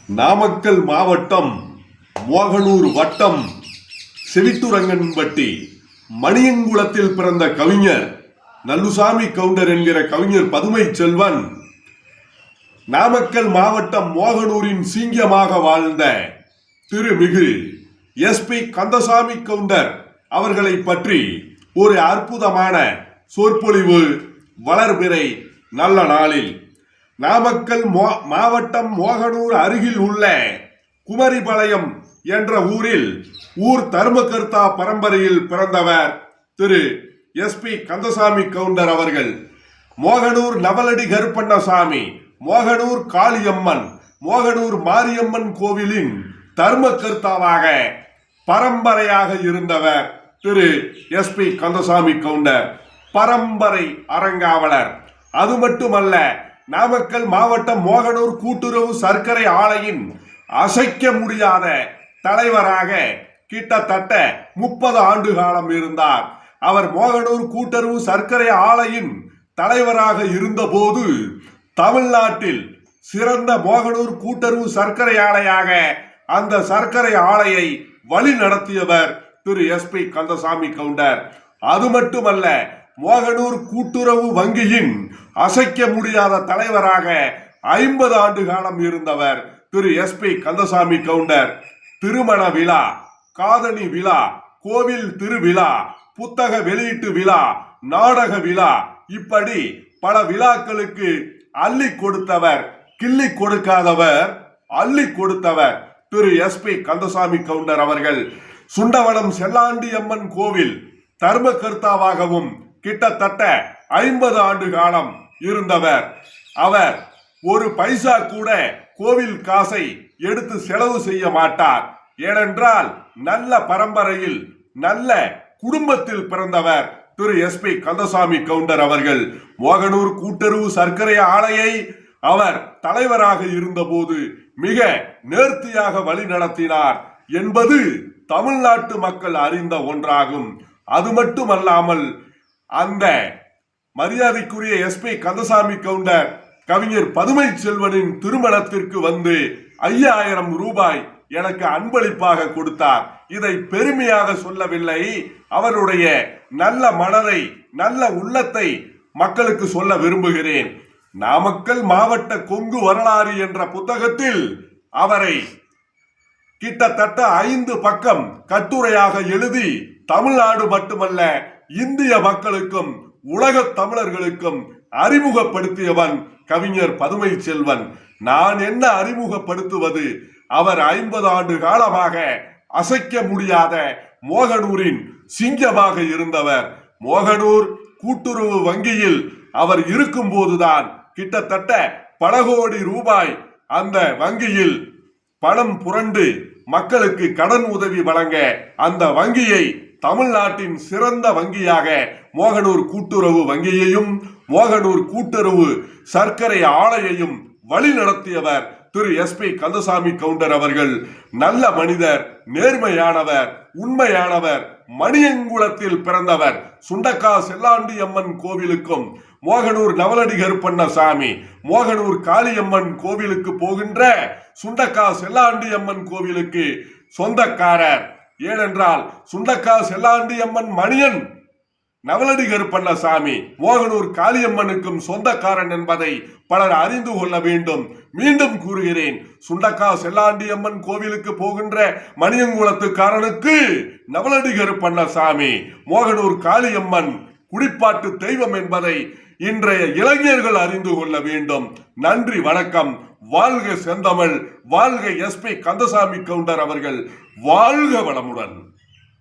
நாமக்கல் மாவட்டம் மோகனூர் வட்டம் செவிட்டுரங்கன்பட்டி மணியங்குளத்தில் பிறந்த கவிஞர் நல்லுசாமி கவுண்டர் என்கிற கவிஞர் பதுமை செல்வன் நாமக்கல் மாவட்டம் மோகனூரின் சிங்கமாக வாழ்ந்த திருமிகு எஸ்பி கந்தசாமி கவுண்டர் அவர்களை பற்றி ஒரு அற்புதமான சொற்பொழிவு வளர்பிறை நல்ல நாளில் நாமக்கல் மாவட்டம் மோகனூர் அருகில் உள்ள குமரிபாளையம் என்ற ஊரில் தர்மகர்த்தா பரம்பரையில் பிறந்தவர் திரு எஸ்பி கந்தசாமி கவுண்டர் அவர்கள். மோகனூர் நவலடி கருப்பண்ணசாமி, மோகனூர் காளியம்மன், மோகனூர் மாரியம்மன் கோவிலின் தர்மகர்த்தாவாக பரம்பரையாக இருந்தவர் திரு எஸ்பி கந்தசாமி கவுண்டர், பரம்பரை அறங்காவலர். அது மட்டுமல்ல, நாமக்கல் மாவட்டம் மோகனூர் கூட்டுறவு சர்க்கரை ஆலையின் அசைக்க முடியாத தலைவராக கிட்டத்தட்ட 30 ஆண்டு காலம் இருந்தார். அவர் மோகனூர் கூட்டுறவு சர்க்கரை ஆலையின் தலைவராக இருந்தபோது தமிழ்நாட்டில் சிறந்த மோகனூர் கூட்டுறவு சர்க்கரை ஆலையாக அந்த சர்க்கரை ஆலையை வழி நடத்தியவர் திரு எஸ்பி கந்தசாமி கவுண்டர். அது மட்டுமல்ல, மோகனூர் கூட்டுறவு வங்கியின் அசைக்க முடியாத தலைவராக 50 ஆண்டு காலம் இருந்தவர் திரு எஸ்பி கந்தசாமி கவுண்டர். திருமண விழா, காதணி விழா, கோவில் திருவிழா, புத்தக வெளியீட்டு விழா, நாடக விழா, இப்படி பல விழாக்களுக்கு அள்ளி கொடுத்தவர், கிள்ளி கொடுக்காதவர், அள்ளி கொடுத்தவர் திரு எஸ்பி கந்தசாமி கவுண்டர் அவர்கள். சுண்டவனம் செல்லாண்டி அம்மன் கோவில் தர்மகர்த்தாவாகவும் கிட்டத்தட்ட 50 ஆண்டு காலம் இருந்தவர். அவர் ஒரு பைசா கூட கோவில் காசை எடுத்து செலவு செய்ய மாட்டார். ஏனென்றால் நல்ல பரம்பரையில் நல்ல குடும்பத்தில் பிறந்தவர் திரு எஸ்பி கந்தசாமி கவுண்டர் அவர்கள். மோகனூர் கூட்டுறவு சர்க்கரை ஆலையை அவர் தலைவராக இருந்தபோது மிக நேர்த்தியாக வழி நடத்தினார் என்பது தமிழ்நாட்டு மக்கள் அறிந்த ஒன்றாகும். அது மட்டுமல்லாமல், அந்த மரியாதைக்குரிய எஸ்பி கந்தசாமி கவுண்டர் கவிஞர் பதுமை செல்வனின் திருமணத்திற்கு வந்து 5000 ரூபாய் எனக்கு அன்பளிப்பாக கொடுத்தார். இதை பெருமையாக சொல்லவில்லை, அவருடைய நல்ல மனதை, நல்ல உள்ளத்தை மக்களுக்கு சொல்ல விரும்புகிறேன். நாமக்கல் மாவட்ட கொங்கு வரலாறு என்ற புத்தகத்தில் அவரை கிட்டத்தட்ட 5 பக்கம் கட்டுரையாக எழுதி தமிழ்நாடு மட்டுமல்ல இந்திய மக்களுக்கும் உலக தமிழர்களுக்கும் அறிமுகப்படுத்தியவன் கவிஞர் பதுமை செல்வன். நான் என்ன அறிமுகப்படுத்துவது? அவர் 50 ஆண்டு காலமாக அசைக்க முடியாத மோகனூரின் சிங்கமாக இருந்தவர். மோகனூர் கூட்டுறவு வங்கியில் அவர் இருக்கும் போதுதான் கிட்டத்தட்ட பல கோடி ரூபாய் அந்த வங்கியில் பணம் புரண்டு மக்களுக்கு கடன் உதவி வழங்க அந்த வங்கியை தமிழ்நாட்டின் சிறந்த வங்கியாக மோகனூர் கூட்டுறவு வங்கியையும் மோகனூர் கூட்டுறவு சர்க்கரை ஆலையையும் வழி நடத்தியவர் திரு எஸ்பி கந்தசாமி கவுண்டர் அவர்கள். நல்ல மனிதர், நேர்மையானவர், உண்மையானவர், மணியங்குளத்தில் பிறந்தவர். சுண்டக்கா செல்லாண்டி அம்மன் கோவிலுக்கும் மோகனூர் நவலடி கருப்பண்ணசாமி, மோகனூர் காளியம்மன் கோவிலுக்கு போகின்ற சுண்டக்கா செல்லாண்டி அம்மன் கோவிலுக்கு சொந்தக்காரர். ஏனென்றால் சுண்டக்கா செல்லாண்டி அம்மன் மணியன் நவலடி கருப்பண்ணசாமி மோகனூர் காளியம்மனுக்கும் சொந்தக்காரன் என்பதை பலர் அறிந்து கொள்ள வேண்டும். மீண்டும் கூறுகிறேன், சுண்டக்கா செல்லாண்டி அம்மன் கோவிலுக்கு போகின்ற மணியங்குளத்துக்காரனுக்கு நவலடி கருப்பண்ணசாமி, மோகனூர் காளியம்மன் குடிப்பாட்டு தெய்வம் என்பதை இன்றைய இளைஞர்கள் அறிந்து கொள்ள வேண்டும். நன்றி, வணக்கம். வாழ்க செந்தமிழ், வாழ்க எஸ்பி கந்தசாமி கவுண்டர் அவர்கள், வாழ்க வளமுடன்.